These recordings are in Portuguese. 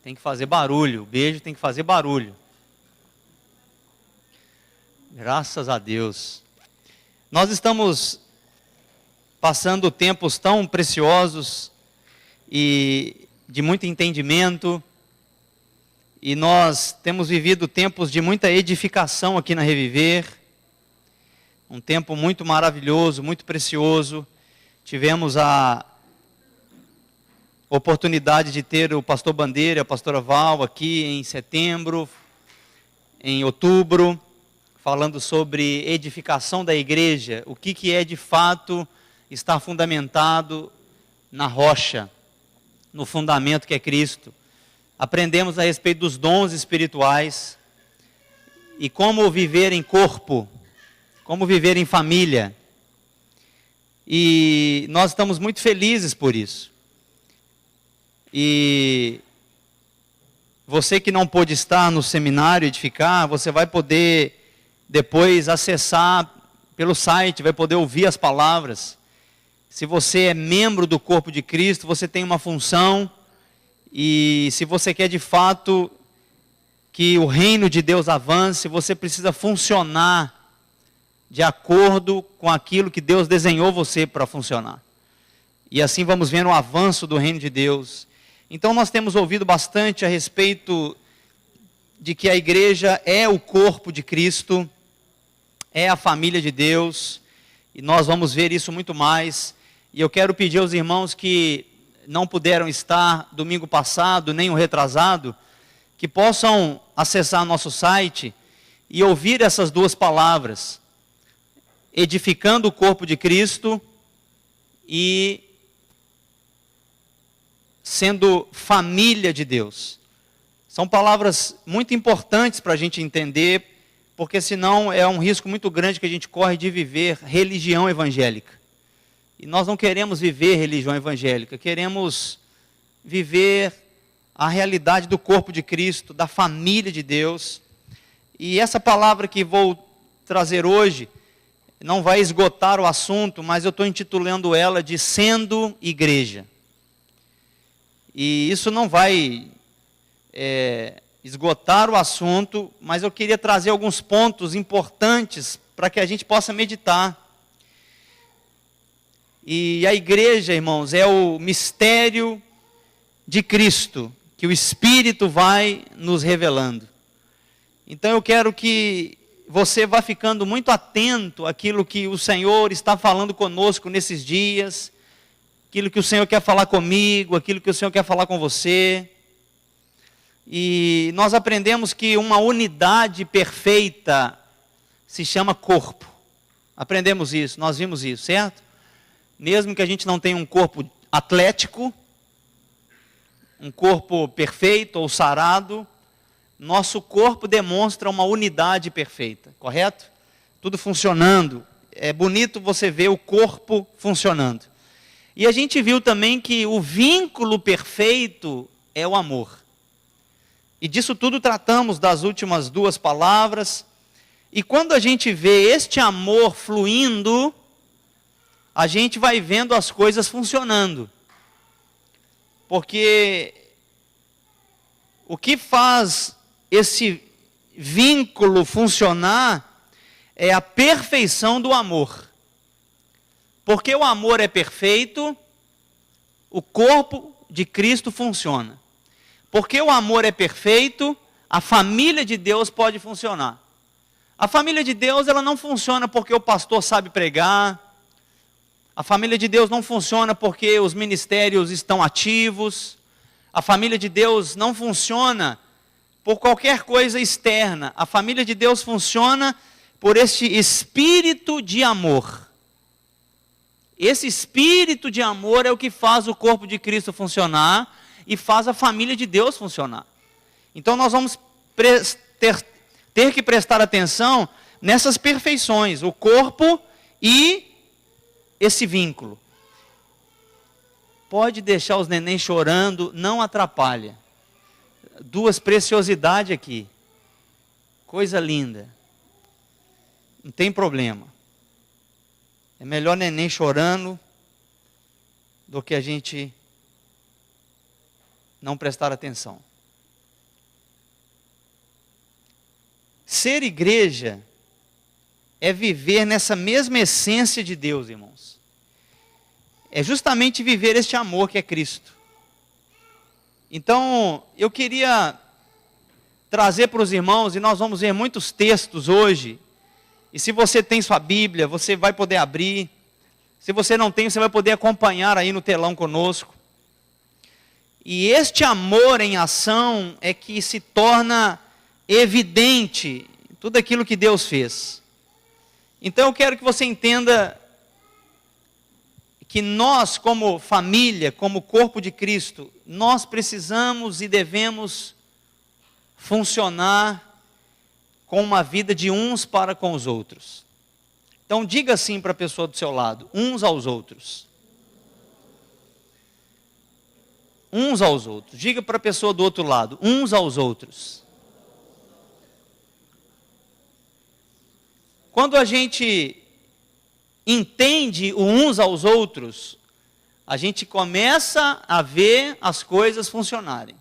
Tem que fazer barulho, o beijo tem que fazer barulho. Graças a Deus. Nós estamos passando tempos tão preciosos e de muito entendimento, e nós temos vivido tempos de muita edificação aqui na Reviver, um tempo muito maravilhoso, muito precioso. Tivemos a oportunidade de ter o pastor Bandeira, a pastora Val aqui em setembro, em outubro, falando sobre edificação da igreja, o que é de fato estar fundamentado na rocha, no fundamento que é Cristo. Aprendemos a respeito dos dons espirituais e como viver em corpo, como viver em família. E nós estamos muito felizes por isso. E você que não pôde estar no seminário Edificar, você vai poder depois acessar pelo site, vai poder ouvir as palavras. Se você é membro do corpo de Cristo, você tem uma função, e se você quer de fato que o reino de Deus avance, você precisa funcionar de acordo com aquilo que Deus desenhou você para funcionar. E assim vamos vendo o avanço do reino de Deus. Então nós temos ouvido bastante a respeito de que a igreja é o corpo de Cristo, é a família de Deus, e nós vamos ver isso muito mais. E eu quero pedir aos irmãos que não puderam estar domingo passado, nem o retrasado, que possam acessar nosso site e ouvir essas duas palavras: edificando o corpo de Cristo e sendo família de Deus. São palavras muito importantes para a gente entender, porque senão é um risco muito grande que a gente corre de viver religião evangélica. E nós não queremos viver religião evangélica, queremos viver a realidade do corpo de Cristo, da família de Deus. E essa palavra que vou trazer hoje não vai esgotar o assunto, mas eu estou intitulando ela de Sendo Igreja. E isso não vai esgotar o assunto, mas eu queria trazer alguns pontos importantes para que a gente possa meditar. E a igreja, irmãos, é o mistério de Cristo, que o Espírito vai nos revelando. Então eu quero que você vá ficando muito atento àquilo que o Senhor está falando conosco nesses dias, aquilo que o Senhor quer falar comigo, aquilo que o Senhor quer falar com você. E nós aprendemos que uma unidade perfeita se chama corpo. Aprendemos isso, nós vimos isso, certo? Mesmo que a gente não tenha um corpo atlético, um corpo perfeito ou sarado, nosso corpo demonstra uma unidade perfeita, correto? Tudo funcionando. É bonito você ver o corpo funcionando. E a gente viu também que o vínculo perfeito é o amor. E disso tudo tratamos das últimas duas palavras. E quando a gente vê este amor fluindo, a gente vai vendo as coisas funcionando. Porque o que faz esse vínculo funcionar é a perfeição do amor. Porque o amor é perfeito, o corpo de Cristo funciona. Porque o amor é perfeito, a família de Deus pode funcionar. A família de Deus, ela não funciona porque o pastor sabe pregar. A família de Deus não funciona porque os ministérios estão ativos. A família de Deus não funciona por qualquer coisa externa. A família de Deus funciona por este espírito de amor. Esse espírito de amor é o que faz o corpo de Cristo funcionar e faz a família de Deus funcionar. Então nós vamos ter que prestar atenção nessas perfeições, o corpo e esse vínculo. Pode deixar os nenéns chorando, não atrapalha. Duas preciosidades aqui. Coisa linda. Não tem problema. É melhor neném chorando do que a gente não prestar atenção. Ser igreja é viver nessa mesma essência de Deus, irmãos. É justamente viver este amor que é Cristo. Então, eu queria trazer para os irmãos, e nós vamos ver muitos textos hoje, e se você tem sua Bíblia, você vai poder abrir. Se você não tem, você vai poder acompanhar aí no telão conosco. E este amor em ação é que se torna evidente tudo aquilo que Deus fez. Então eu quero que você entenda que nós, como família, como corpo de Cristo, nós precisamos e devemos funcionar com uma vida de uns para com os outros. Então diga assim para a pessoa do seu lado: uns aos outros. Uns aos outros. Diga para a pessoa do outro lado: uns aos outros. Quando a gente entende o uns aos outros, a gente começa a ver as coisas funcionarem.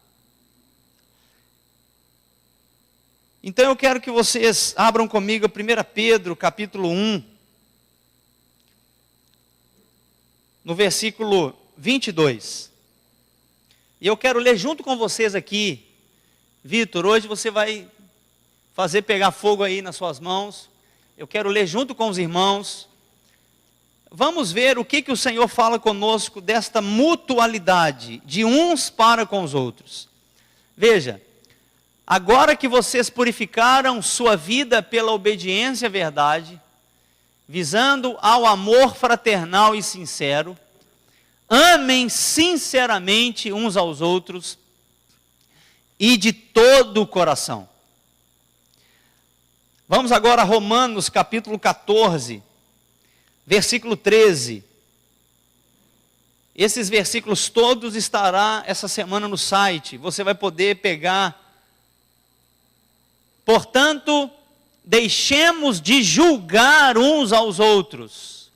Então eu quero que vocês abram comigo 1 Pedro, capítulo 1, no versículo 22. E eu quero ler junto com vocês aqui. Vitor, hoje você vai fazer pegar fogo aí nas suas mãos. Eu quero ler junto com os irmãos. Vamos ver o que o Senhor fala conosco desta mutualidade, de uns para com os outros. Veja, agora que vocês purificaram sua vida pela obediência à verdade, visando ao amor fraternal e sincero, amem sinceramente uns aos outros e de todo o coração. Vamos agora a Romanos capítulo 14, versículo 13. Esses versículos todos estarão essa semana no site, você vai poder pegar. Portanto, deixemos de julgar uns aos outros.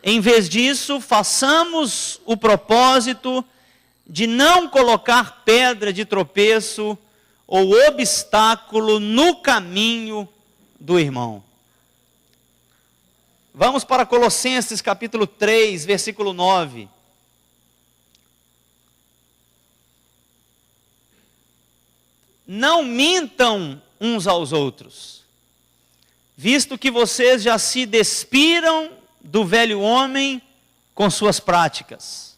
Em vez disso, façamos o propósito de não colocar pedra de tropeço ou obstáculo no caminho do irmão. Vamos para Colossenses capítulo 3, versículo 9. Não mintam uns aos outros, visto que vocês já se despiram do velho homem com suas práticas.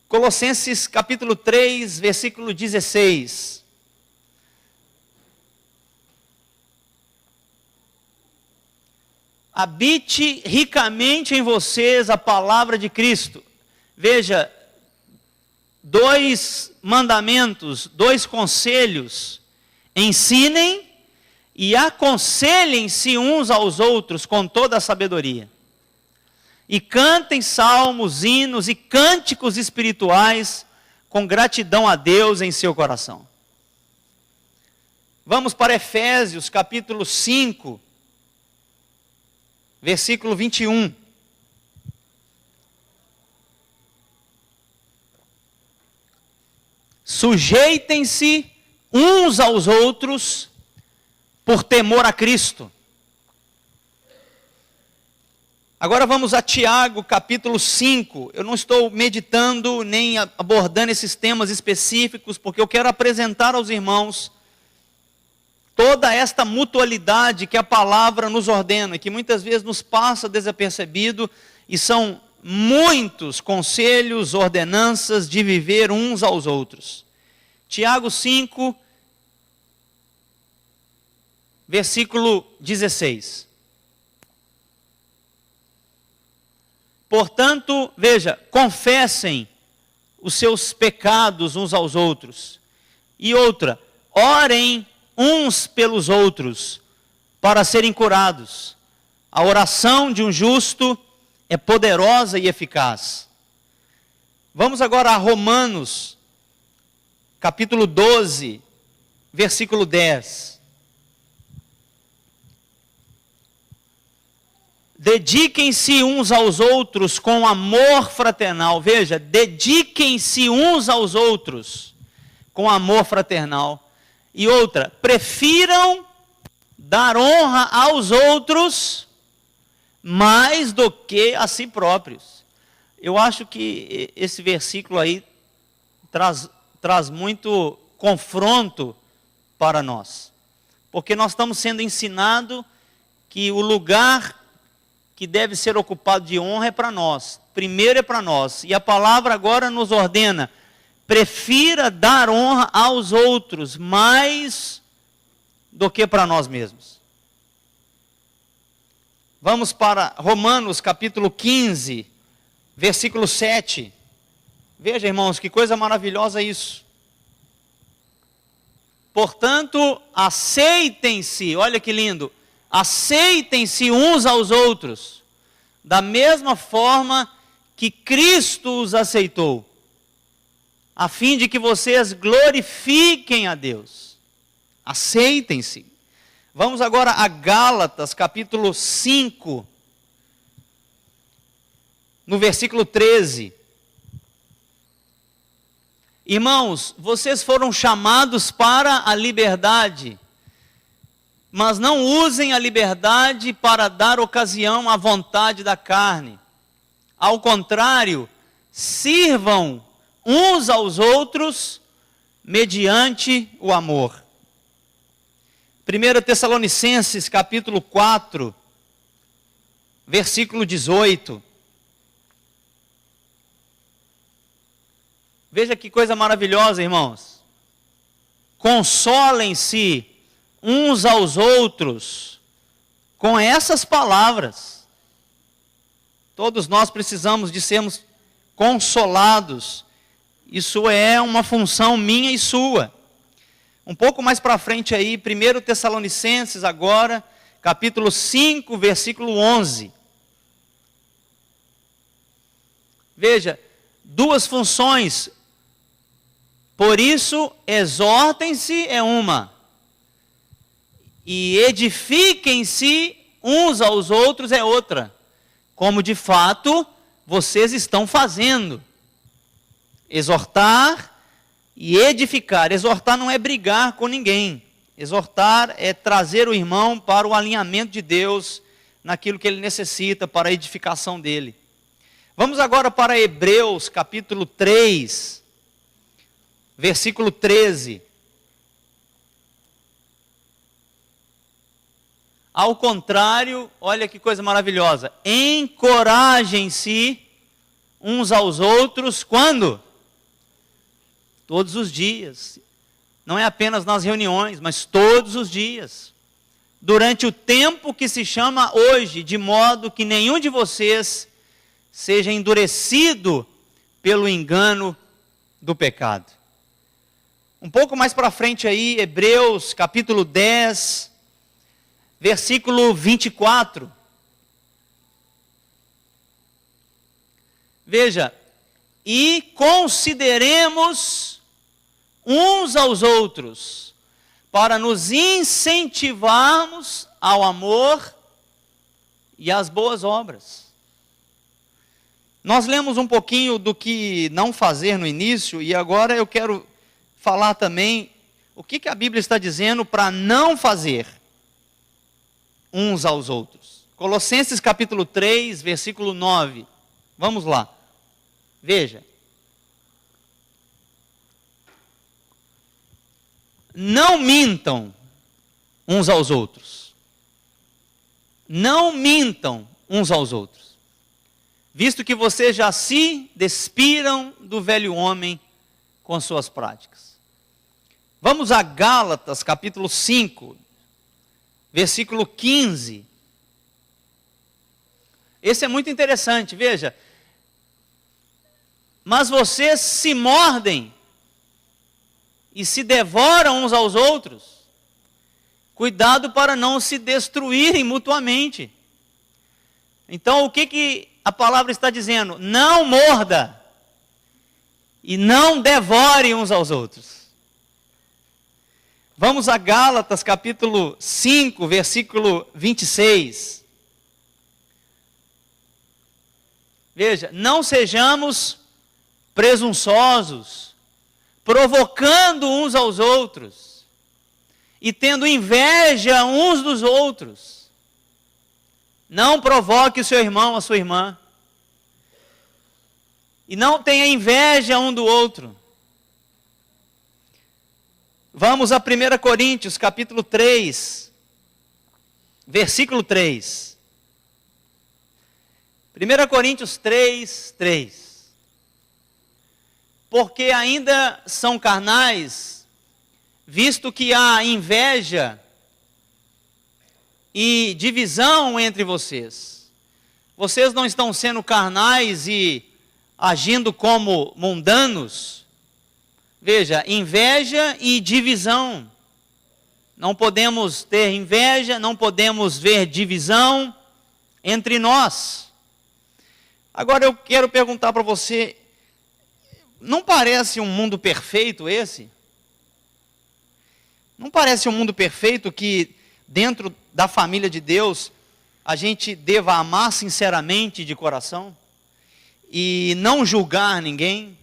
Colossenses capítulo 3, versículo 16. Habite ricamente em vocês a palavra de Cristo. Veja, 2 mandamentos, 2 conselhos: ensinem e aconselhem-se uns aos outros com toda a sabedoria. E cantem salmos, hinos e cânticos espirituais com gratidão a Deus em seu coração. Vamos para Efésios capítulo 5, versículo 21. Sujeitem-se uns aos outros por temor a Cristo. Agora vamos a Tiago, capítulo 5. Eu não estou meditando nem abordando esses temas específicos, porque eu quero apresentar aos irmãos toda esta mutualidade que a palavra nos ordena, que muitas vezes nos passa desapercebido, e são muitos conselhos, ordenanças de viver uns aos outros. Tiago 5, versículo 16. Portanto, veja, confessem os seus pecados uns aos outros. E outra, orem uns pelos outros para serem curados. A oração de um justo é poderosa e eficaz. Vamos agora a Romanos, capítulo 12, versículo 10. Dediquem-se uns aos outros com amor fraternal. Veja, dediquem-se uns aos outros com amor fraternal. E outra, prefiram dar honra aos outros mais do que a si próprios. Eu acho que esse versículo aí traz muito confronto para nós. Porque nós estamos sendo ensinados que o lugar que deve ser ocupado de honra é para nós. Primeiro é para nós. E a palavra agora nos ordena: prefira dar honra aos outros mais do que para nós mesmos. Vamos para Romanos capítulo 15, versículo 7. Veja, irmãos, que coisa maravilhosa isso. Portanto, aceitem-se, olha que lindo, aceitem-se uns aos outros, da mesma forma que Cristo os aceitou, a fim de que vocês glorifiquem a Deus. Aceitem-se. Vamos agora a Gálatas, capítulo 5, no versículo 13. Irmãos, vocês foram chamados para a liberdade, mas não usem a liberdade para dar ocasião à vontade da carne. Ao contrário, sirvam uns aos outros mediante o amor. 1 Tessalonicenses capítulo 4, versículo 18. Veja que coisa maravilhosa, irmãos. Consolem-se uns aos outros com essas palavras. Todos nós precisamos de sermos consolados. Isso é uma função minha e sua. Um pouco mais para frente aí, 1 Tessalonicenses agora, capítulo 5, versículo 11. Veja, duas funções. Por isso, exortem-se é uma, e edifiquem-se uns aos outros é outra, como de fato vocês estão fazendo. Exortar e edificar. Exortar não é brigar com ninguém. Exortar é trazer o irmão para o alinhamento de Deus, naquilo que ele necessita para a edificação dele. Vamos agora para Hebreus capítulo 3, versículo 13. Ao contrário, olha que coisa maravilhosa. Encorajem-se uns aos outros, quando? Todos os dias. Não é apenas nas reuniões, mas todos os dias. Durante o tempo que se chama hoje, de modo que nenhum de vocês seja endurecido pelo engano do pecado. Um pouco mais para frente aí, Hebreus capítulo 10, versículo 24. Veja, e consideremos uns aos outros, para nos incentivarmos ao amor e às boas obras. Nós lemos um pouquinho do que não fazer no início, e agora eu quero falar também o que a Bíblia está dizendo para não fazer uns aos outros. Colossenses capítulo 3, versículo 9. Vamos lá. Veja. Não mintam uns aos outros. Não mintam uns aos outros. Visto que vocês já se despiram do velho homem com suas práticas. Vamos a Gálatas, capítulo 5, versículo 15. Esse é muito interessante, veja. Mas vocês se mordem e se devoram uns aos outros. Cuidado para não se destruírem mutuamente. Então, o que a palavra está dizendo? Não morda e não devore uns aos outros. Vamos a Gálatas capítulo 5, versículo 26. Veja, não sejamos presunçosos, provocando uns aos outros, e tendo inveja uns dos outros. Não provoque o seu irmão, a sua irmã. E não tenha inveja um do outro. Vamos a 1 Coríntios, capítulo 3, versículo 3. 1 Coríntios 3, 3. Porque ainda são carnais, visto que há inveja e divisão entre vocês. Vocês não estão sendo carnais e agindo como mundanos. Veja, inveja e divisão. Não podemos ter inveja, não podemos ver divisão entre nós. Agora eu quero perguntar para você, não parece um mundo perfeito esse? Não parece um mundo perfeito que dentro da família de Deus a gente deva amar sinceramente de coração? E não julgar ninguém?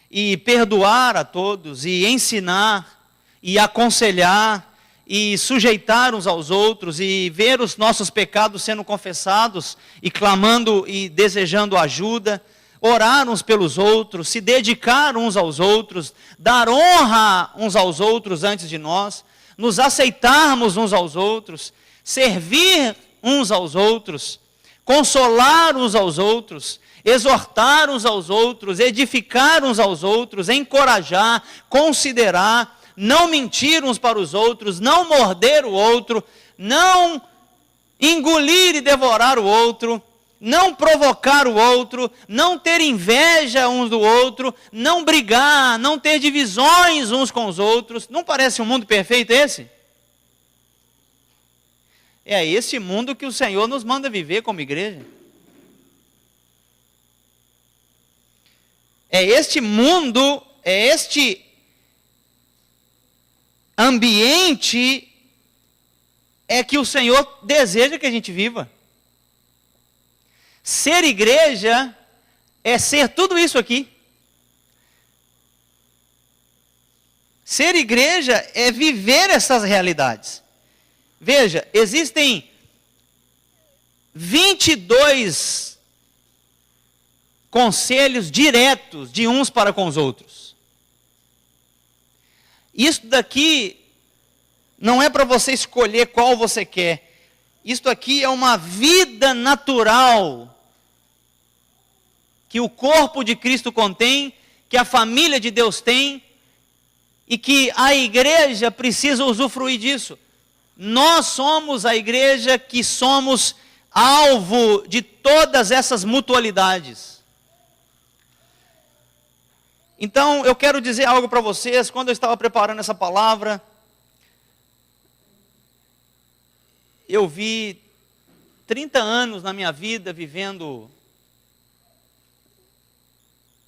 E perdoar a todos, e ensinar, e aconselhar, e sujeitar uns aos outros, e ver os nossos pecados sendo confessados, e clamando e desejando ajuda, orar uns pelos outros, se dedicar uns aos outros, dar honra uns aos outros antes de nós, nos aceitarmos uns aos outros, servir uns aos outros, consolar uns aos outros, exortar uns aos outros, edificar uns aos outros, encorajar, considerar, não mentir uns para os outros, não morder o outro, não engolir e devorar o outro, não provocar o outro, não ter inveja uns do outro, não brigar, não ter divisões uns com os outros. Não parece um mundo perfeito esse? É esse mundo que o Senhor nos manda viver como igreja. É este mundo, é este ambiente é que o Senhor deseja que a gente viva. Ser igreja é ser tudo isso aqui. Ser igreja é viver essas realidades. Veja, existem 22 conselhos diretos de uns para com os outros. Isso daqui não é para você escolher qual você quer. Isto aqui é uma vida natural que o corpo de Cristo contém, que a família de Deus tem e que a igreja precisa usufruir disso. Nós somos a igreja que somos alvo de todas essas mutualidades. Então, eu quero dizer algo para vocês. Quando eu estava preparando essa palavra, eu vi 30 anos na minha vida vivendo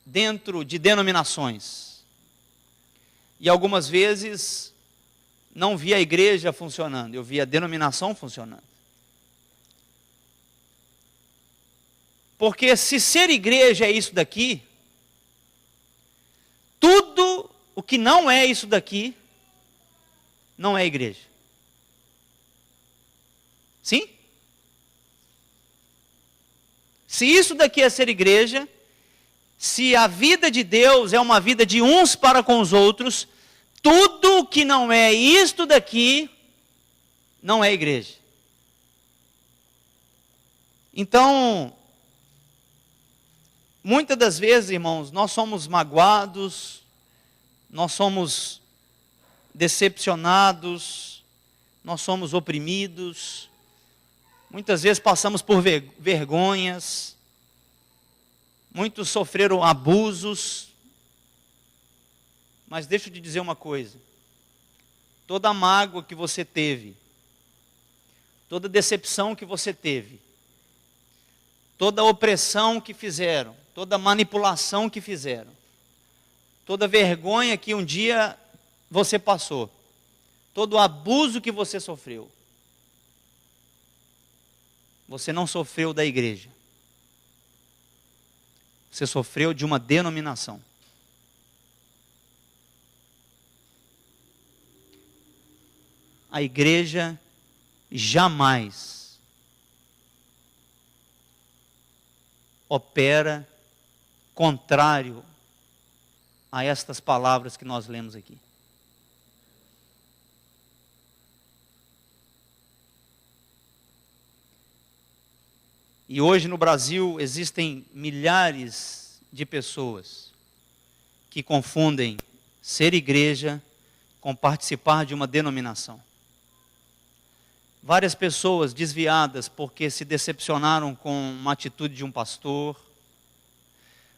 dentro de denominações. E algumas vezes não vi a igreja funcionando, eu vi a denominação funcionando. Porque se ser igreja é isso daqui, tudo o que não é isso daqui, não é igreja. Sim? Se isso daqui é ser igreja, se a vida de Deus é uma vida de uns para com os outros, tudo o que não é isto daqui, não é igreja. Então, muitas das vezes, irmãos, nós somos magoados, nós somos decepcionados, nós somos oprimidos, muitas vezes passamos por vergonhas, muitos sofreram abusos, mas deixa eu te dizer uma coisa, toda a mágoa que você teve, toda a decepção que você teve, toda a opressão que fizeram, toda a manipulação que fizeram, toda a vergonha que um dia você passou, todo o abuso que você sofreu, você não sofreu da igreja, você sofreu de uma denominação. a igreja jamais opera contrário a estas palavras que nós lemos aqui. E hoje no Brasil existem milhares de pessoas que confundem ser igreja com participar de uma denominação. Várias pessoas desviadas porque se decepcionaram com uma atitude de um pastor,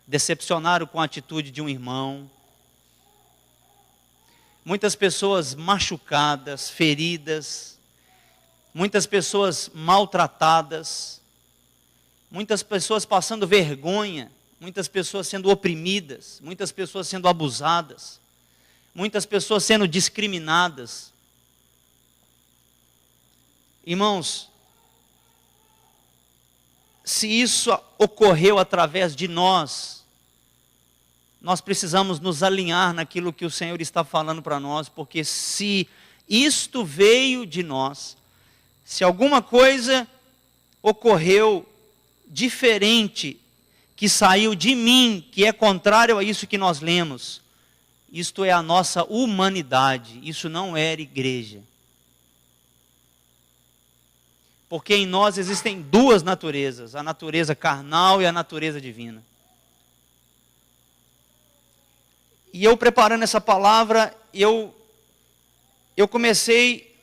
decepcionaram com a atitude de um irmão. Muitas pessoas machucadas, feridas, muitas pessoas maltratadas, muitas pessoas passando vergonha, muitas pessoas sendo oprimidas, muitas pessoas sendo abusadas, muitas pessoas sendo discriminadas. Irmãos, se isso ocorreu através de nós precisamos nos alinhar naquilo que o Senhor está falando para nós, porque se isto veio de nós, se alguma coisa ocorreu diferente, que saiu de mim, que é contrário a isso que nós lemos, isto é a nossa humanidade, isso não era igreja. Porque em nós existem duas naturezas, a natureza carnal e a natureza divina. E eu preparando essa palavra, eu comecei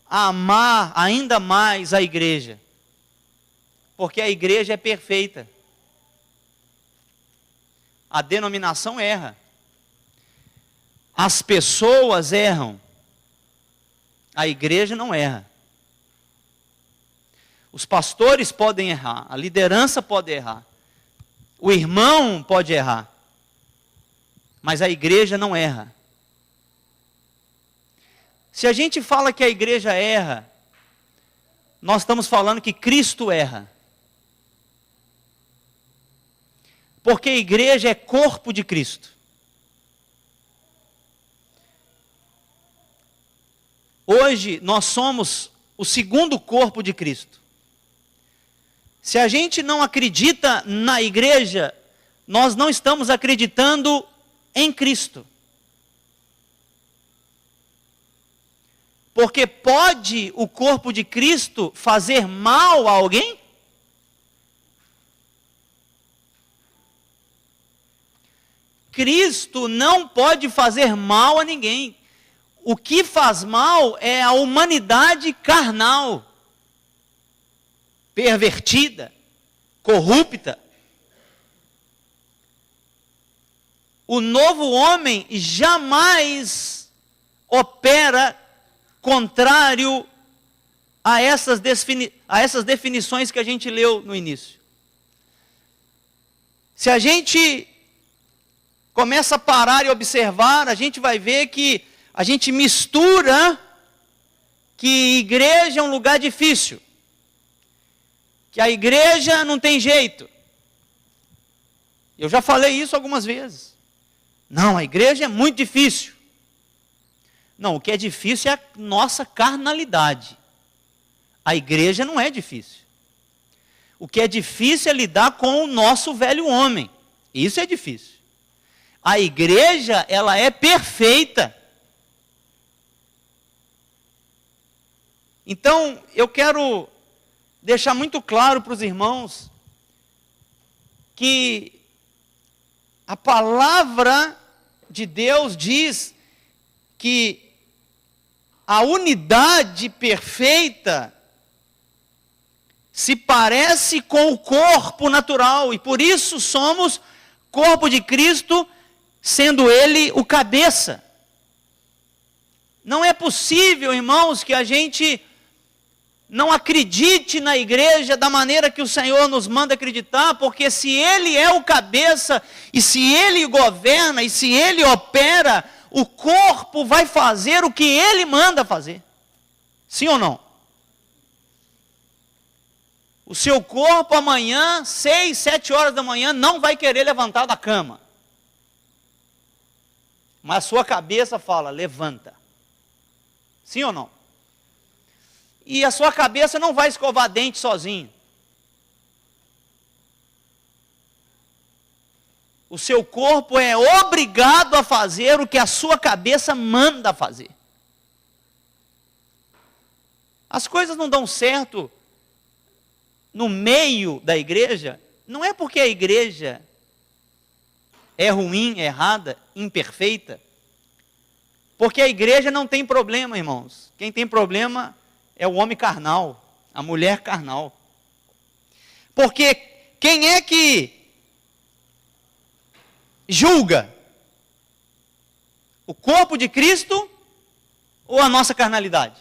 a amar ainda mais a igreja. Porque a igreja é perfeita. A denominação erra. As pessoas erram. A igreja não erra. Os pastores podem errar, a liderança pode errar, o irmão pode errar, mas a igreja não erra. Se a gente fala que a igreja erra, nós estamos falando que Cristo erra. Porque a igreja é corpo de Cristo. Hoje nós somos o segundo corpo de Cristo. Se a gente não acredita na igreja, nós não estamos acreditando em Cristo. Porque pode o corpo de Cristo fazer mal a alguém? Cristo não pode fazer mal a ninguém. O que faz mal é a humanidade carnal, pervertida, corrupta. O novo homem jamais opera contrário a essas definições que a gente leu no início. Se a gente começa a parar e observar, a gente vai ver que a gente mistura que igreja é um lugar difícil, que a igreja não tem jeito. Eu já falei isso algumas vezes. Não, a igreja é muito difícil. Não, o que é difícil é a nossa carnalidade. A igreja não é difícil. O que é difícil é lidar com o nosso velho homem. Isso é difícil. A igreja, ela é perfeita. Então, eu quero deixar muito claro para os irmãos que a palavra de Deus diz que a unidade perfeita se parece com o corpo natural, e por isso somos corpo de Cristo, sendo Ele o cabeça. Não é possível, irmãos, que a gente não acredite na igreja da maneira que o Senhor nos manda acreditar, porque se Ele é o cabeça, e se Ele governa, e se Ele opera, o corpo vai fazer o que Ele manda fazer. Sim ou não? O seu corpo amanhã, 6, 7 horas da manhã, não vai querer levantar da cama. Mas a sua cabeça fala, levanta. Sim ou não? e a sua cabeça não vai escovar dente sozinho. O seu corpo é obrigado a fazer o que a sua cabeça manda fazer. As coisas não dão certo no meio da igreja, não é porque a igreja é ruim, errada, imperfeita, porque a igreja não tem problema, irmãos. Quem tem problema é o homem carnal, a mulher carnal. Porque quem é que julga? O corpo de Cristo ou a nossa carnalidade?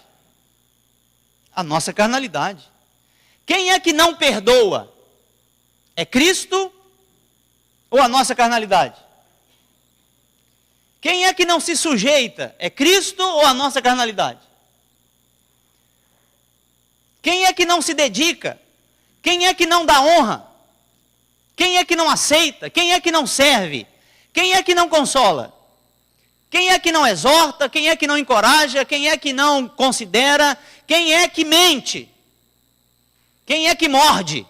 A nossa carnalidade. Quem é que não perdoa? É Cristo ou a nossa carnalidade? Quem é que não se sujeita? É Cristo ou a nossa carnalidade? Quem é que não se dedica? Quem é que não dá honra? Quem é que não aceita? Quem é que não serve? Quem é que não consola? Quem é que não exorta? Quem é que não encoraja? Quem é que não considera? Quem é que mente? Quem é que morde?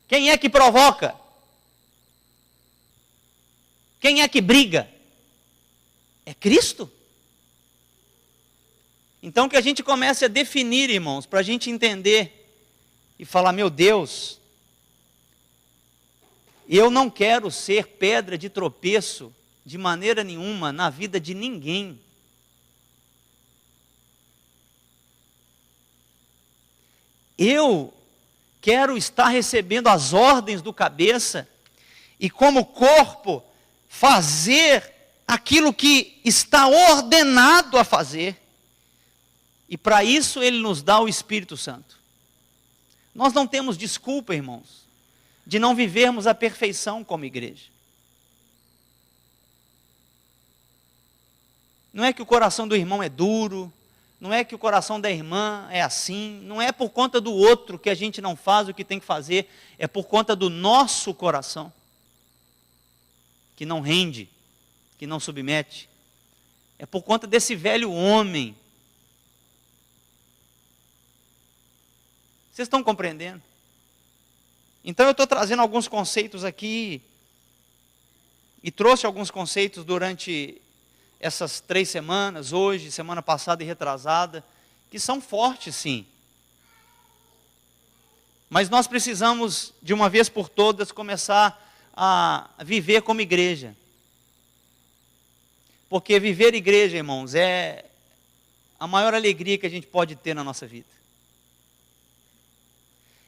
Quem é que provoca? Quem é que briga? É Cristo. Então que a gente comece a definir, irmãos, para a gente entender e falar, meu Deus, eu não quero ser pedra de tropeço de maneira nenhuma na vida de ninguém. Eu quero estar recebendo as ordens do cabeça e como corpo fazer aquilo que está ordenado a fazer. E para isso ele nos dá o Espírito Santo. Nós não temos desculpa, irmãos, de não vivermos a perfeição como igreja. Não é que o coração do irmão é duro, não é que o coração da irmã é assim, não é por conta do outro que a gente não faz o que tem que fazer, é por conta do nosso coração, que não rende, que não submete. É por conta desse velho homem. Vocês estão compreendendo? Então eu estou trazendo alguns conceitos aqui, e trouxe alguns conceitos durante essas 3 semanas, hoje, semana passada e retrasada, que são fortes sim. Mas nós precisamos, de uma vez por todas, começar a viver como igreja. Porque viver igreja, irmãos, é a maior alegria que a gente pode ter na nossa vida.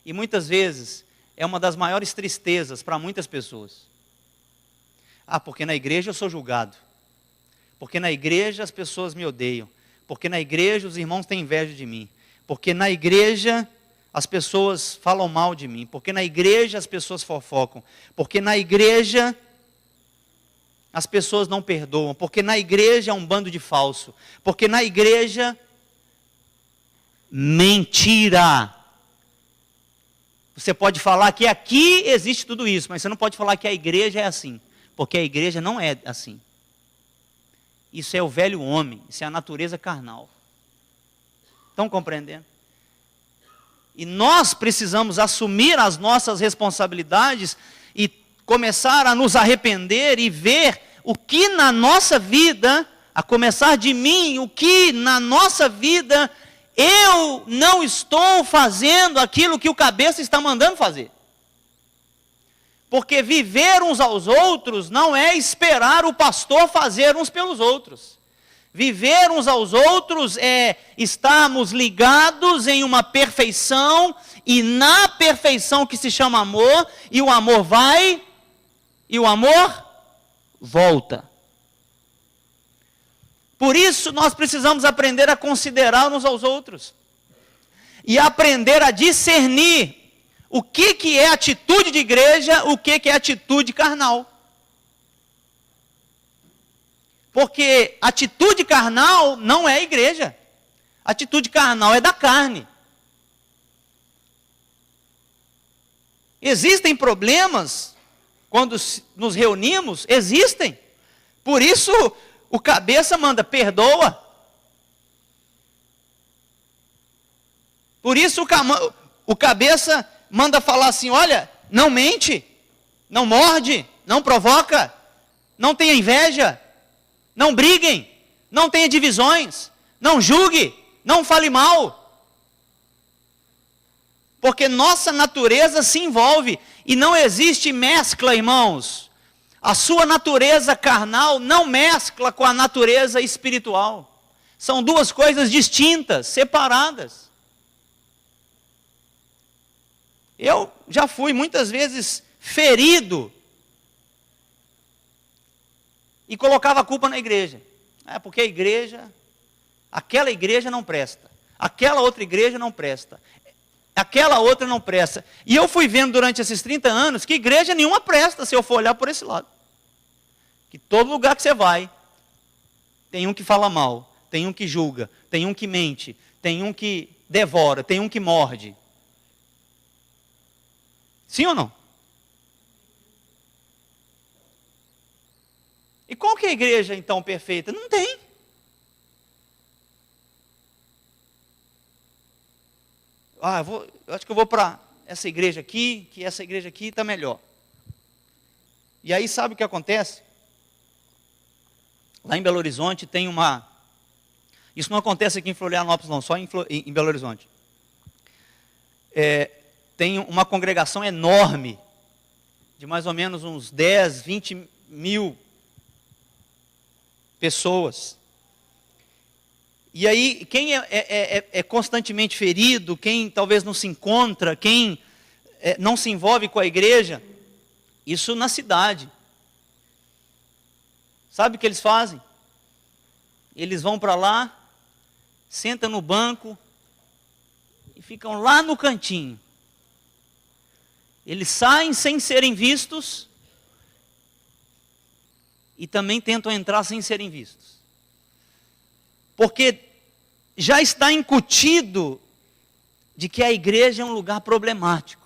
E muitas vezes é uma das maiores tristezas para muitas pessoas. Porque na igreja eu sou julgado. Porque na igreja as pessoas me odeiam. Porque na igreja os irmãos têm inveja de mim. Porque na igreja as pessoas falam mal de mim. Porque na igreja as pessoas fofocam. Porque na igreja as pessoas não perdoam. Porque na igreja é um bando de falso. Porque na igreja, mentira. Você pode falar que aqui existe tudo isso, mas você não pode falar que a igreja é assim. Porque a igreja não é assim. Isso é o velho homem, isso é a natureza carnal. Estão compreendendo? E nós precisamos assumir as nossas responsabilidades e começar a nos arrepender e ver o que na nossa vida, a começar de mim, o que na nossa vida eu não estou fazendo aquilo que o cabeça está mandando fazer. Porque viver uns aos outros não é esperar o pastor fazer uns pelos outros. Viver uns aos outros é estarmos ligados em uma perfeição, e na perfeição que se chama amor, e o amor vai, e o amor volta. Por isso nós precisamos aprender a considerar uns aos outros, e aprender a discernir o que é atitude de igreja, o que é atitude carnal. Porque atitude carnal não é igreja. Atitude carnal é da carne. Existem problemas quando nos reunimos? Existem. Por isso o cabeça manda, perdoa. Por isso o cabeça manda falar assim: olha, não mente, não morde, não provoca, não tenha inveja, não briguem, não tenha divisões, não julgue, não fale mal. Porque nossa natureza se envolve e não existe mescla, irmãos. A sua natureza carnal não mescla com a natureza espiritual. São duas coisas distintas, separadas. Eu já fui muitas vezes ferido e colocava a culpa na igreja. Porque a igreja, aquela igreja não presta, aquela outra igreja não presta, aquela outra não presta. E eu fui vendo durante esses 30 anos que igreja nenhuma presta, se eu for olhar por esse lado. Que todo lugar que você vai, tem um que fala mal, tem um que julga, tem um que mente, tem um que devora, tem um que morde. Sim ou não? E qual que é a igreja então perfeita? Não tem. Eu acho que eu vou para essa igreja aqui, que essa igreja aqui está melhor. E aí sabe o que acontece? Lá em Belo Horizonte tem uma... Isso não acontece aqui em Florianópolis não, só em Belo Horizonte. Tem uma congregação enorme, de mais ou menos uns 10, 20 mil pessoas. E aí, quem é constantemente ferido, quem talvez não se encontra, quem não se envolve com a igreja, isso na cidade. Sabe o que eles fazem? Eles vão para lá, sentam no banco e ficam lá no cantinho. Eles saem sem serem vistos e também tentam entrar sem serem vistos. Porque já está incutido de que a igreja é um lugar problemático.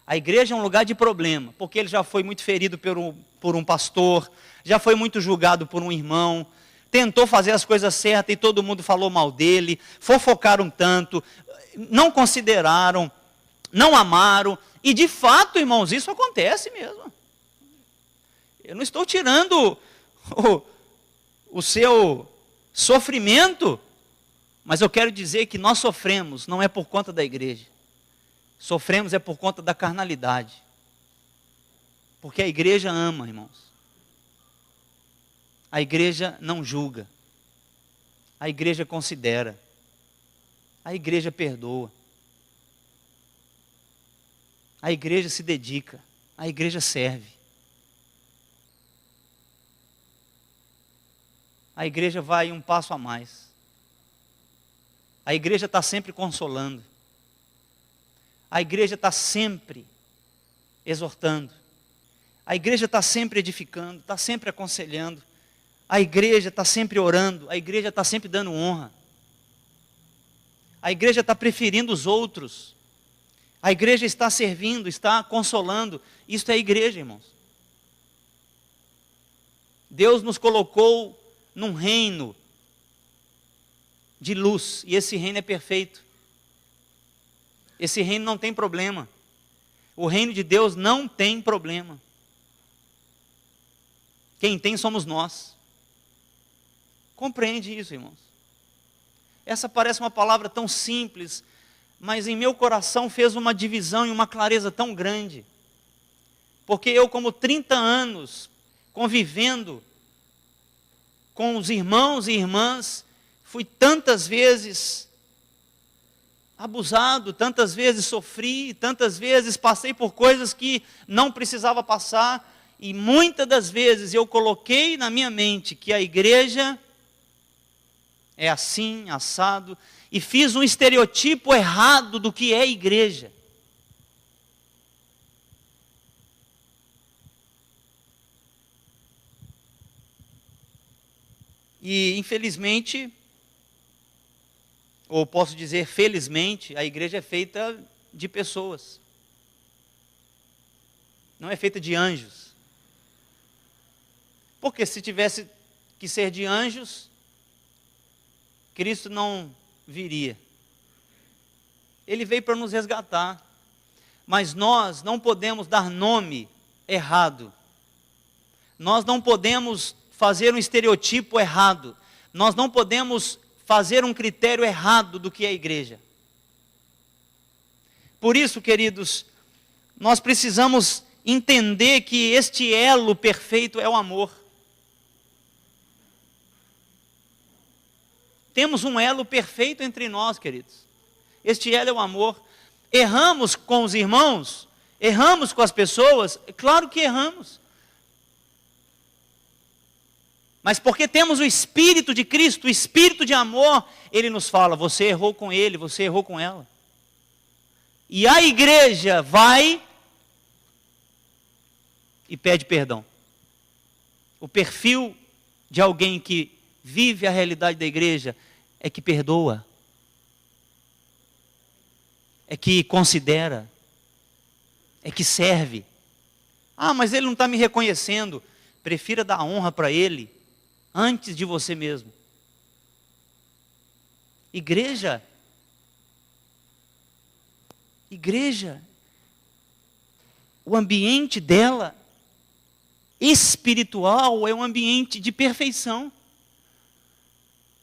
A igreja é um lugar de problema, porque ele já foi muito ferido por um pastor, já foi muito julgado por um irmão, tentou fazer as coisas certas e todo mundo falou mal dele, fofocaram tanto, não consideraram, não amaram, e de fato, irmãos, isso acontece mesmo. Eu não estou tirando o seu sofrimento, mas eu quero dizer que nós sofremos, não é por conta da igreja, sofremos é por conta da carnalidade, porque a igreja ama, irmãos, a igreja não julga, a igreja considera, a igreja perdoa, a igreja se dedica, a igreja serve. A igreja vai um passo a mais. A igreja está sempre consolando. A igreja está sempre exortando. A igreja está sempre edificando, está sempre aconselhando. A igreja está sempre orando. A igreja está sempre dando honra. A igreja está preferindo os outros. A igreja está servindo, está consolando. Isso é a igreja, irmãos. Deus nos colocou num reino de luz, e esse reino é perfeito. Esse reino não tem problema. O reino de Deus não tem problema. Quem tem somos nós. Compreende isso, irmãos? Essa parece uma palavra tão simples, mas em meu coração fez uma divisão e uma clareza tão grande. Porque eu, como 30 anos, convivendo com os irmãos e irmãs, fui tantas vezes abusado, tantas vezes sofri, tantas vezes passei por coisas que não precisava passar, e muitas das vezes eu coloquei na minha mente que a igreja é assim, assado, e fiz um estereotipo errado do que é igreja. E infelizmente, ou posso dizer felizmente, a igreja é feita de pessoas. Não é feita de anjos. Porque se tivesse que ser de anjos, Cristo não viria. Ele veio para nos resgatar. Mas nós não podemos dar nome errado. Nós não podemos fazer um estereotipo errado. Nós não podemos fazer um critério errado do que é a igreja. Por isso, queridos, nós precisamos entender que este elo perfeito é o amor. Temos um elo perfeito entre nós, queridos. Este elo é o amor. Erramos com os irmãos? Erramos com as pessoas? Claro que erramos. Mas porque temos o Espírito de Cristo, o Espírito de amor, Ele nos fala, você errou com ele, você errou com ela. E a igreja vai e pede perdão. O perfil de alguém que vive a realidade da igreja é que perdoa. É que considera. É que serve. Ah, mas ele não está me reconhecendo. Prefira dar honra para ele antes de você mesmo. Igreja, o ambiente dela espiritual é um ambiente de perfeição.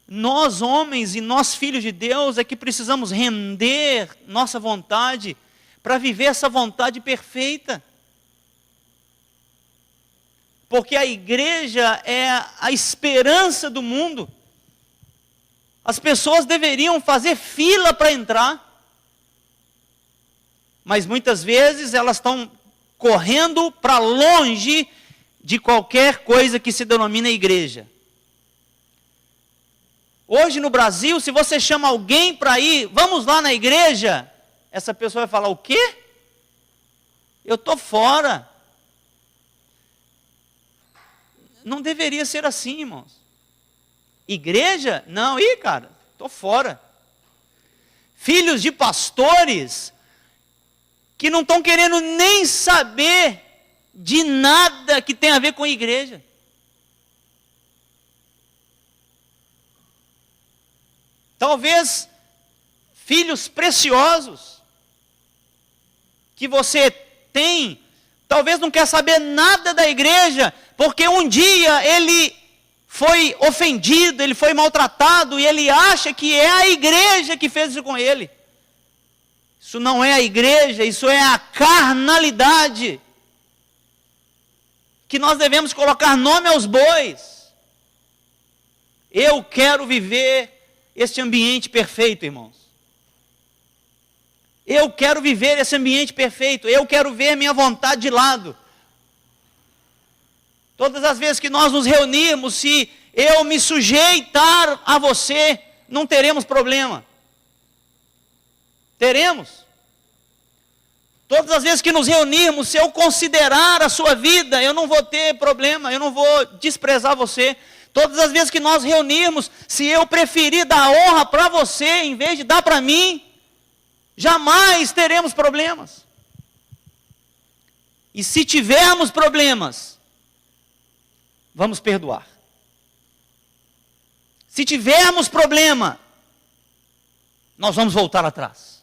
Nós, homens e nós, filhos de Deus, é que precisamos render nossa vontade para viver essa vontade perfeita. Porque a igreja é a esperança do mundo. As pessoas deveriam fazer fila para entrar. Mas muitas vezes elas estão correndo para longe de qualquer coisa que se denomina igreja. Hoje no Brasil, se você chama alguém para ir, vamos lá na igreja, essa pessoa vai falar, o quê? Eu estou fora. Não deveria ser assim, irmãos. Igreja? Não, cara, estou fora. Filhos de pastores que não estão querendo nem saber de nada que tem a ver com a igreja. Talvez filhos preciosos que você tem, talvez não quer saber nada da igreja, porque um dia ele foi ofendido, ele foi maltratado, e ele acha que é a igreja que fez isso com ele. Isso não é a igreja, isso é a carnalidade. Que nós devemos colocar nome aos bois. Eu quero viver este ambiente perfeito, irmãos. Eu quero viver esse ambiente perfeito. Eu quero ver minha vontade de lado. Todas as vezes que nós nos reunirmos, se eu me sujeitar a você, não teremos problema. Teremos. Todas as vezes que nos reunirmos, se eu considerar a sua vida, eu não vou ter problema, eu não vou desprezar você. Todas as vezes que nós reunirmos, se eu preferir dar honra para você, em vez de dar para mim, jamais teremos problemas. E se tivermos problemas, vamos perdoar. Se tivermos problema, nós vamos voltar atrás.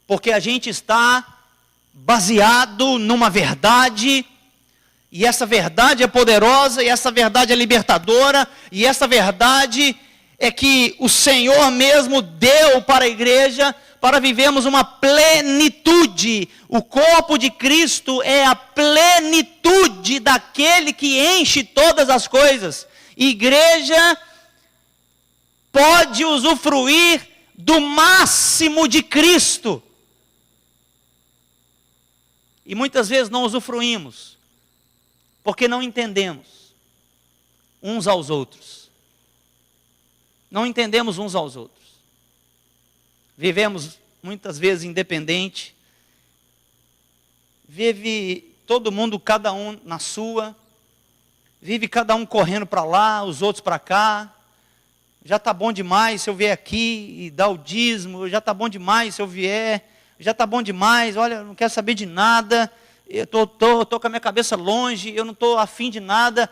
Porque a gente está baseado numa verdade, e essa verdade é poderosa, e essa verdade é libertadora, e essa verdade é que o Senhor mesmo deu para a igreja, para vivermos uma plenitude. O corpo de Cristo é a plenitude daquele que enche todas as coisas. Igreja pode usufruir do máximo de Cristo. E muitas vezes não usufruímos, porque não entendemos uns aos outros. Não entendemos uns aos outros. Vivemos muitas vezes independente. Vive todo mundo, cada um na sua. Vive cada um correndo para lá, os outros para cá. Já está bom demais se eu vier aqui e dar o dízimo. Já está bom demais se eu vier. Já está bom demais, olha, eu não quero saber de nada. Eu estou com a minha cabeça longe, eu não estou afim de nada.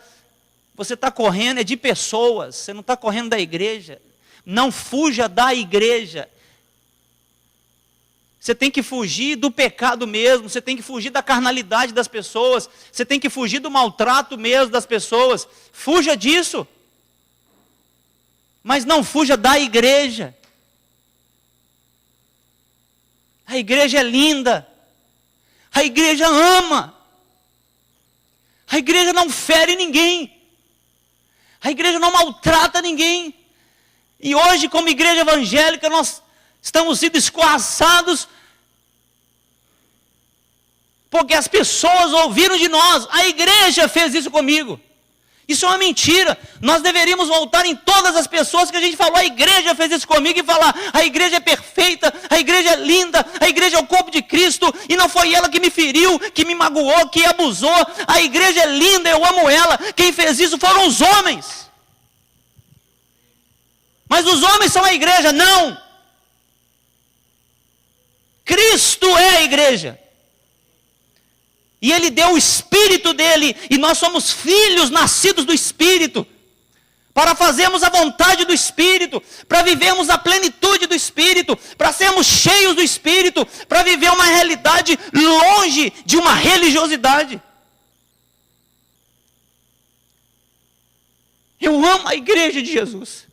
Você está correndo é de pessoas, você não está correndo da igreja. Não fuja da igreja. Você tem que fugir do pecado mesmo, você tem que fugir da carnalidade das pessoas, você tem que fugir do maltrato mesmo das pessoas. Fuja disso. Mas não fuja da igreja. A igreja é linda. A igreja ama. A igreja não fere ninguém. A igreja não maltrata ninguém. E hoje, como igreja evangélica, nós estamos sendo escorraçados porque as pessoas ouviram de nós. A igreja fez isso comigo. Isso é uma mentira. Nós deveríamos voltar em todas as pessoas que a gente falou, a igreja fez isso comigo, e falar, a igreja é perfeita, a igreja é linda, a igreja é o corpo de Cristo, e não foi ela que me feriu, que me magoou, que abusou. A igreja é linda, eu amo ela. Quem fez isso foram os homens. Mas os homens são a igreja? Não. Cristo é a igreja. E Ele deu o Espírito dEle, e nós somos filhos nascidos do Espírito, para fazermos a vontade do Espírito, para vivermos a plenitude do Espírito, para sermos cheios do Espírito, para viver uma realidade longe de uma religiosidade. Eu amo a igreja de Jesus.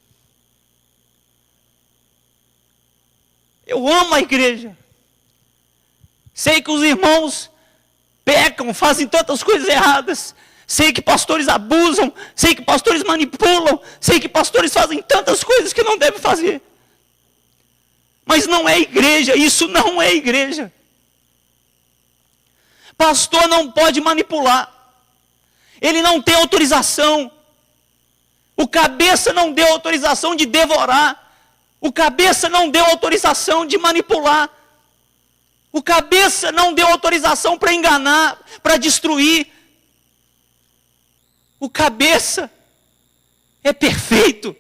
Eu amo a igreja. Sei que os irmãos pecam, fazem tantas coisas erradas. Sei que pastores abusam, sei que pastores manipulam, sei que pastores fazem tantas coisas que não devem fazer. Mas não é igreja, isso não é igreja. Pastor não pode manipular. Ele não tem autorização. O cabeça não deu autorização de devorar. O cabeça não deu autorização de manipular. O cabeça não deu autorização para enganar, para destruir. O cabeça é perfeito.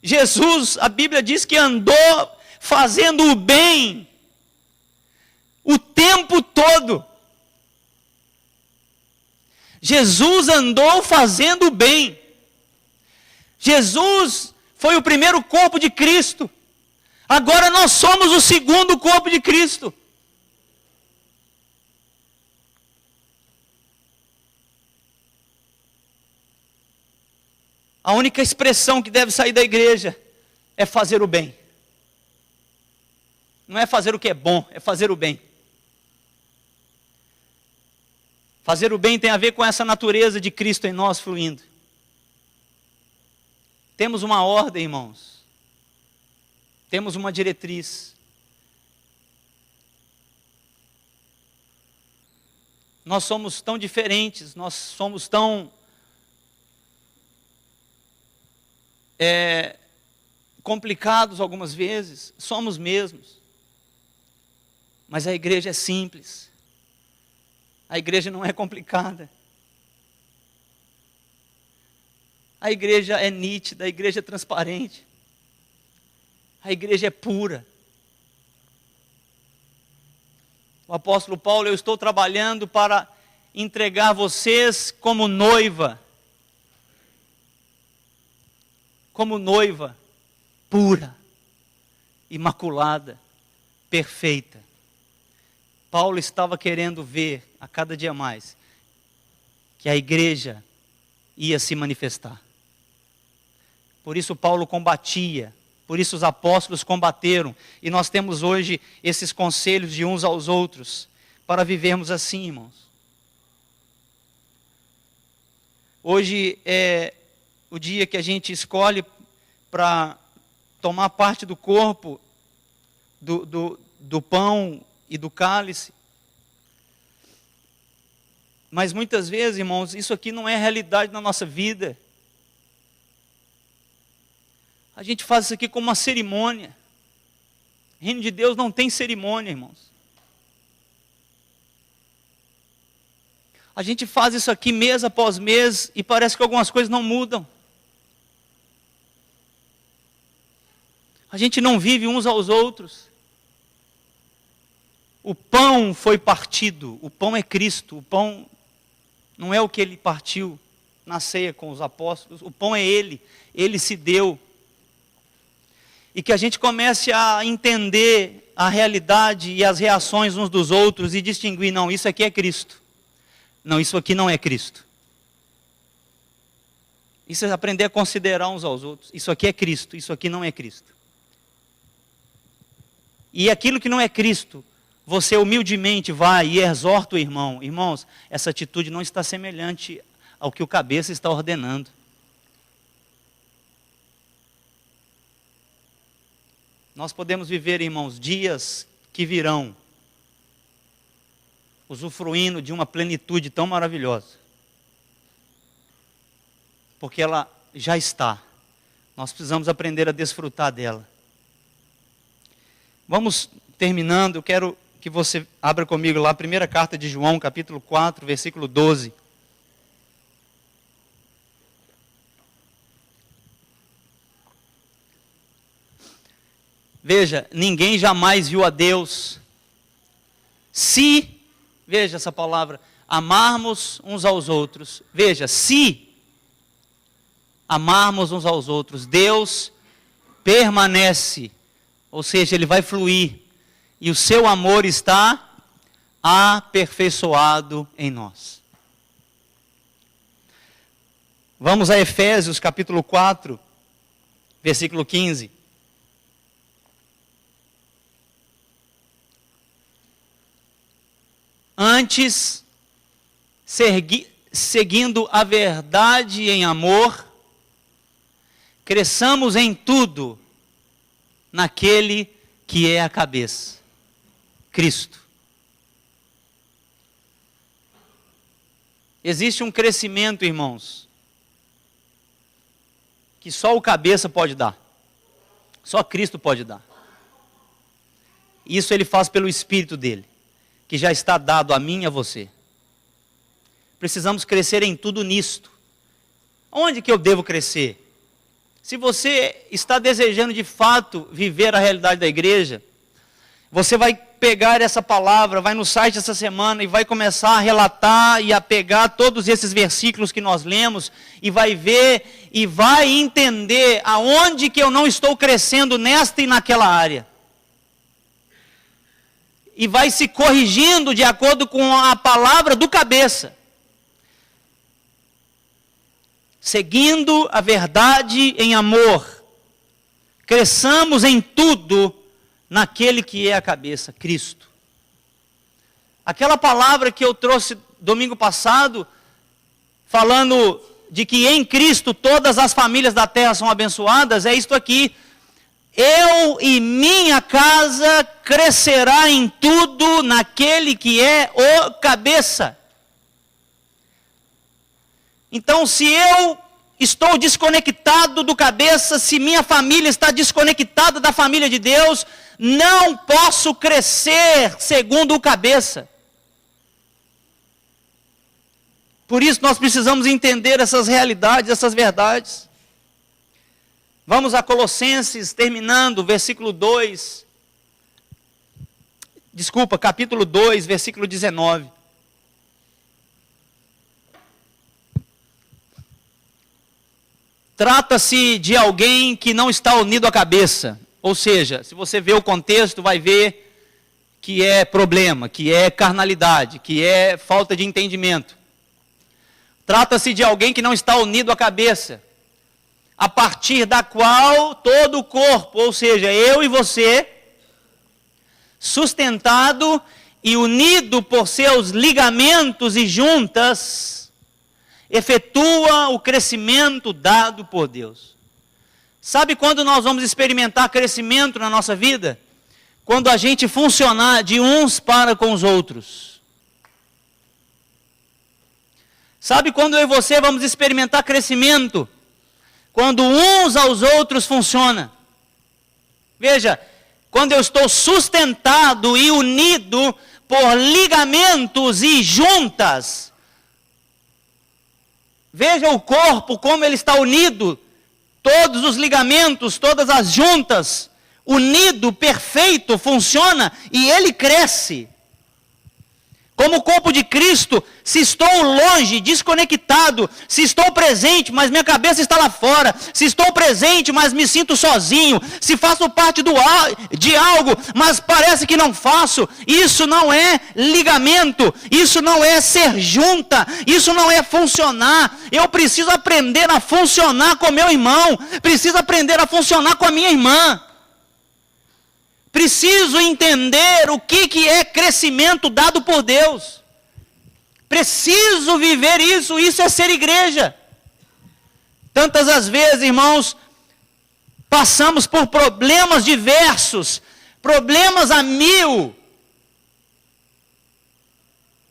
Jesus, a Bíblia diz que andou fazendo o bem o tempo todo. Jesus andou fazendo o bem. Jesus foi o primeiro corpo de Cristo. Agora nós somos o segundo corpo de Cristo. A única expressão que deve sair da igreja é fazer o bem. Não é fazer o que é bom, é fazer o bem. Fazer o bem tem a ver com essa natureza de Cristo em nós fluindo. Temos uma ordem, irmãos. Temos uma diretriz. Nós somos tão diferentes, nós somos tão complicados algumas vezes, somos mesmos. Mas a igreja é simples. A igreja não é complicada. A igreja é nítida, a igreja é transparente. A igreja é pura. O apóstolo Paulo, eu estou trabalhando para entregar vocês como noiva. Como noiva, pura, imaculada, perfeita. Paulo estava querendo ver a cada dia mais que a igreja ia se manifestar. Por isso Paulo combatia, por isso os apóstolos combateram, e nós temos hoje esses conselhos de uns aos outros, para vivermos assim, irmãos. Hoje é o dia que a gente escolhe para tomar parte do corpo, do pão e do cálice. Mas muitas vezes, irmãos, isso aqui não é realidade na nossa vida. A gente faz isso aqui como uma cerimônia. O reino de Deus não tem cerimônia, irmãos. A gente faz isso aqui mês após mês e parece que algumas coisas não mudam. A gente não vive uns aos outros. O pão foi partido, o pão é Cristo, o pão não é o que ele partiu na ceia com os apóstolos, o pão é ele se deu. e que a gente comece a entender a realidade e as reações uns dos outros e distinguir, não, isso aqui é Cristo. Não, isso aqui não é Cristo. Isso é aprender a considerar uns aos outros. Isso aqui é Cristo, isso aqui não é Cristo. E aquilo que não é Cristo, você humildemente vai e exorta o irmão. Irmãos, essa atitude não está semelhante ao que o cabeça está ordenando. Nós podemos viver, irmãos, dias que virão, usufruindo de uma plenitude tão maravilhosa. Porque ela já está. Nós precisamos aprender a desfrutar dela. Vamos terminando, eu quero que você abra comigo lá a primeira carta de João, capítulo 4, versículo 12. Veja, ninguém jamais viu a Deus. Se, veja essa palavra, amarmos uns aos outros. Veja, se amarmos uns aos outros, Deus permanece, ou seja, Ele vai fluir, e o seu amor está aperfeiçoado em nós. Vamos a Efésios capítulo 4, versículo 15. Antes, seguindo a verdade em amor, cresçamos em tudo naquele que é a cabeça, Cristo. Existe um crescimento, irmãos, que só o cabeça pode dar. Só Cristo pode dar. Isso Ele faz pelo Espírito dEle, que já está dado a mim e a você. Precisamos crescer em tudo nisto. Onde que eu devo crescer? Se você está desejando de fato viver a realidade da igreja, você vai pegar essa palavra, vai no site essa semana e vai começar a relatar e a pegar todos esses versículos que nós lemos e vai ver e vai entender aonde que eu não estou crescendo nesta e naquela área. E vai se corrigindo de acordo com a palavra do cabeça. Seguindo a verdade em amor, cresçamos em tudo naquele que é a cabeça, Cristo. Aquela palavra que eu trouxe domingo passado, falando de que em Cristo todas as famílias da terra são abençoadas, é isto aqui. Eu e minha casa crescerá em tudo naquele que é o cabeça. Então, se eu estou desconectado do cabeça, se minha família está desconectada da família de Deus, não posso crescer segundo o cabeça. Por isso nós precisamos entender essas realidades, essas verdades. Vamos a Colossenses, terminando, capítulo 2, versículo 19. Trata-se de alguém que não está unido à cabeça. Ou seja, se você vê o contexto, vai ver que é problema, que é carnalidade, que é falta de entendimento. Trata-se de alguém que não está unido à cabeça, a partir da qual todo o corpo, ou seja, eu e você, sustentado e unido por seus ligamentos e juntas, efetua o crescimento dado por Deus. Sabe quando nós vamos experimentar crescimento na nossa vida? Quando a gente funcionar de uns para com os outros. Sabe quando eu e você vamos experimentar crescimento? Quando uns aos outros funciona. Veja, quando eu estou sustentado e unido por ligamentos e juntas. Veja o corpo, como ele está unido, todos os ligamentos, todas as juntas, unido, perfeito, funciona, e ele cresce. Como corpo de Cristo, se estou longe, desconectado, se estou presente, mas minha cabeça está lá fora, se estou presente, mas me sinto sozinho, se faço parte de algo, mas parece que não faço, isso não é ligamento, isso não é ser junta, isso não é funcionar. Eu preciso aprender a funcionar com meu irmão, preciso aprender a funcionar com a minha irmã. Preciso entender o que é crescimento dado por Deus. Preciso viver isso, isso é ser igreja. Tantas as vezes, irmãos, passamos por problemas diversos, problemas a mil.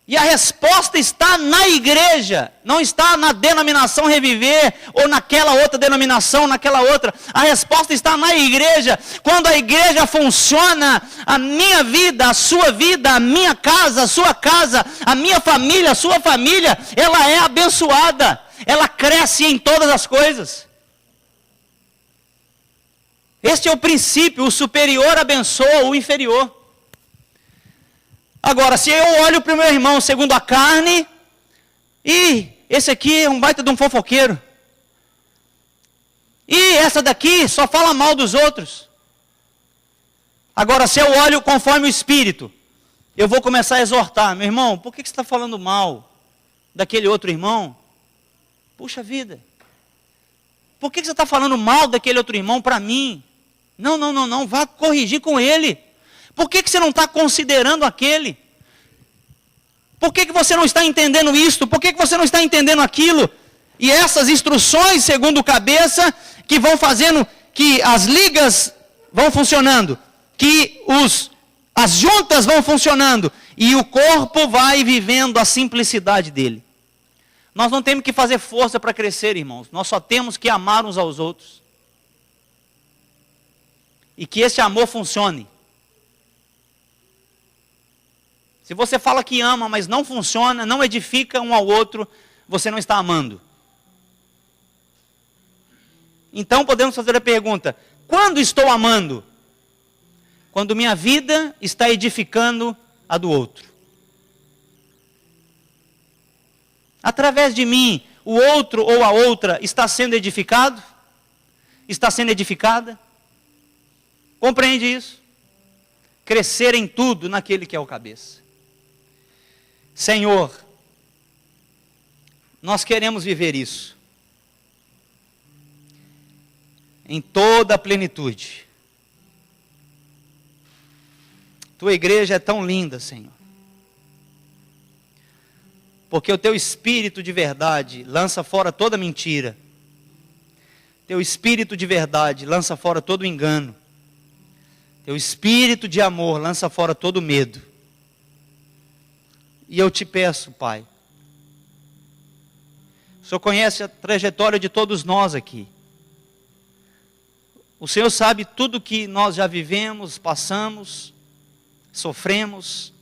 E a resposta está na igreja, não está na denominação Reviver, ou naquela outra denominação, naquela outra. A resposta está na igreja. Quando a igreja funciona, a minha vida, a minha casa, a sua casa, a minha família, a sua família, ela é abençoada, ela cresce em todas as coisas. Este é o princípio, o superior abençoa o inferior. Agora, se eu olho para o meu irmão segundo a carne, e esse aqui é um baita de um fofoqueiro, e essa daqui só fala mal dos outros. Agora, se eu olho conforme o Espírito, eu vou começar a exortar: meu irmão, por que você está falando mal daquele outro irmão? Puxa vida, por que você está falando mal daquele outro irmão para mim? Não, vá corrigir com ele. Por que você não está considerando aquele? Por que você não está entendendo isto? Por que você não está entendendo aquilo? E essas instruções, segundo o cabeça, que vão fazendo que as ligas vão funcionando, que as juntas vão funcionando, e o corpo vai vivendo a simplicidade dele. Nós não temos que fazer força para crescer, irmãos. Nós só temos que amar uns aos outros. E que esse amor funcione. Se você fala que ama, mas não funciona, não edifica um ao outro, você não está amando. Então podemos fazer a pergunta: quando estou amando? Quando minha vida está edificando a do outro. Através de mim, o outro ou a outra está sendo edificado? Está sendo edificada? Compreende isso? Crescer em tudo naquele que é o cabeça. Senhor, nós queremos viver isso, em toda a plenitude. Tua igreja é tão linda, Senhor, porque o Teu Espírito de verdade lança fora toda mentira, Teu Espírito de verdade lança fora todo engano, Teu Espírito de amor lança fora todo medo. E eu te peço, Pai, o Senhor conhece a trajetória de todos nós aqui. O Senhor sabe tudo que nós já vivemos, passamos, sofremos.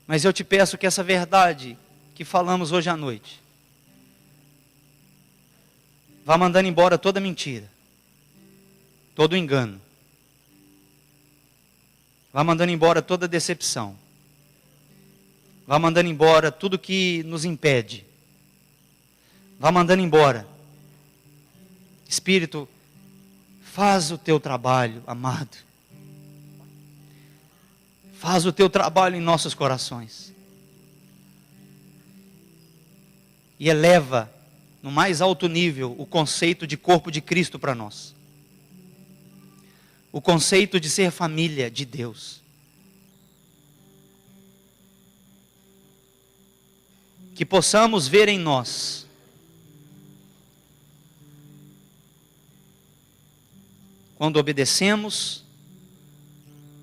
Mas eu te peço que essa verdade que falamos hoje à noite, vá mandando embora toda mentira, todo engano. Vá mandando embora toda decepção. Vá mandando embora tudo que nos impede. Vá mandando embora. Espírito, faz o teu trabalho, amado. Faz o teu trabalho em nossos corações. E eleva no mais alto nível o conceito de corpo de Cristo para nós. O conceito de ser família de Deus. Que possamos ver em nós quando obedecemos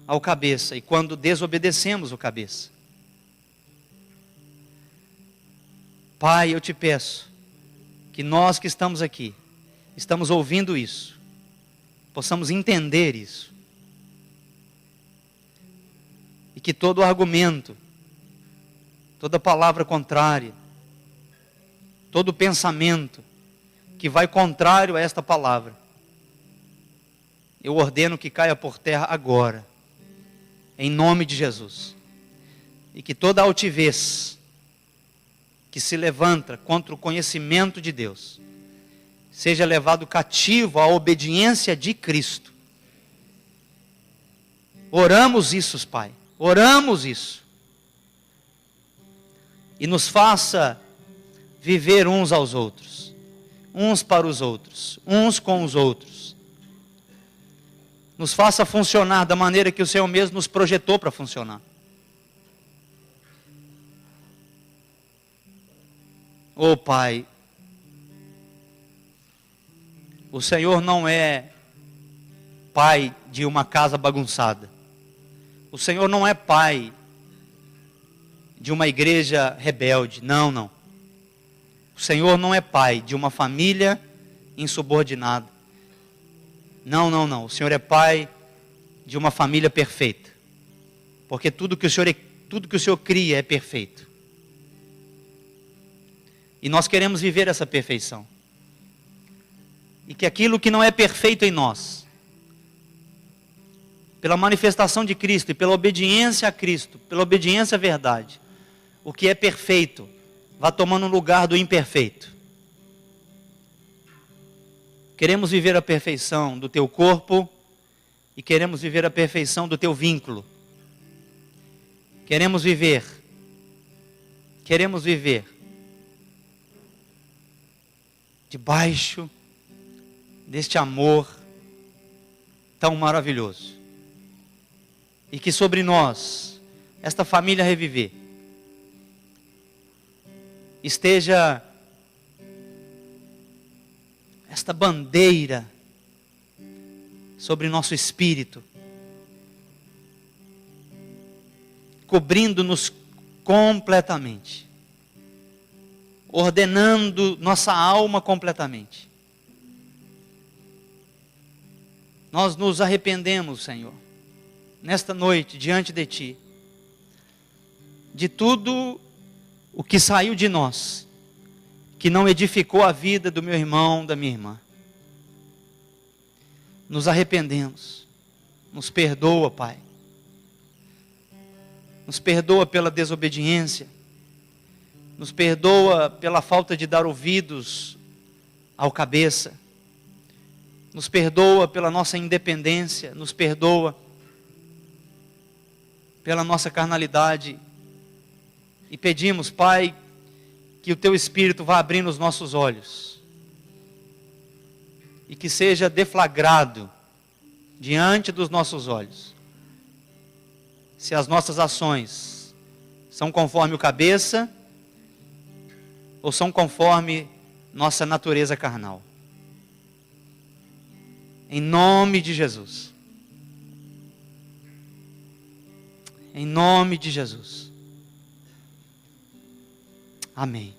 ao cabeça e quando desobedecemos o cabeça. Pai, eu te peço que nós que estamos aqui, estamos ouvindo isso, possamos entender isso. E que todo argumento, toda palavra contrária, todo pensamento que vai contrário a esta palavra, eu ordeno que caia por terra agora. em nome de Jesus. E que toda altivez que se levanta contra o conhecimento de Deus seja levado cativo à obediência de Cristo. Oramos isso, Pai. Oramos isso. E nos faça viver uns aos outros, uns para os outros, uns com os outros. Nos faça funcionar da maneira que o Senhor mesmo nos projetou para funcionar. Oh Pai, o Senhor não é pai de uma casa bagunçada. O Senhor não é pai de uma igreja rebelde. Não, não. O Senhor não é pai de uma família insubordinada. Não, não, não. O Senhor é pai de uma família perfeita. Porque tudo que o Senhor cria é perfeito. E nós queremos viver essa perfeição. E que aquilo que não é perfeito em nós, pela manifestação de Cristo e pela obediência a Cristo, pela obediência à verdade, o que é perfeito vá tomando o lugar do imperfeito. Queremos viver a perfeição do teu corpo e queremos viver a perfeição do teu vínculo. Queremos viver debaixo deste amor tão maravilhoso. E que sobre nós, esta família Reviver, esteja esta bandeira sobre nosso espírito, cobrindo-nos completamente, ordenando nossa alma completamente. Nós nos arrependemos, Senhor, nesta noite, diante de Ti, de tudo o que saiu de nós, que não edificou a vida do meu irmão, da minha irmã. Nos arrependemos, nos perdoa, Pai. Nos perdoa pela desobediência, nos perdoa pela falta de dar ouvidos ao cabeça, nos perdoa pela nossa independência, nos perdoa pela nossa carnalidade. E pedimos, Pai, que o Teu Espírito vá abrindo os nossos olhos e que seja deflagrado diante dos nossos olhos se as nossas ações são conforme o cabeça ou são conforme nossa natureza carnal. Em nome de Jesus. Em nome de Jesus. Amém.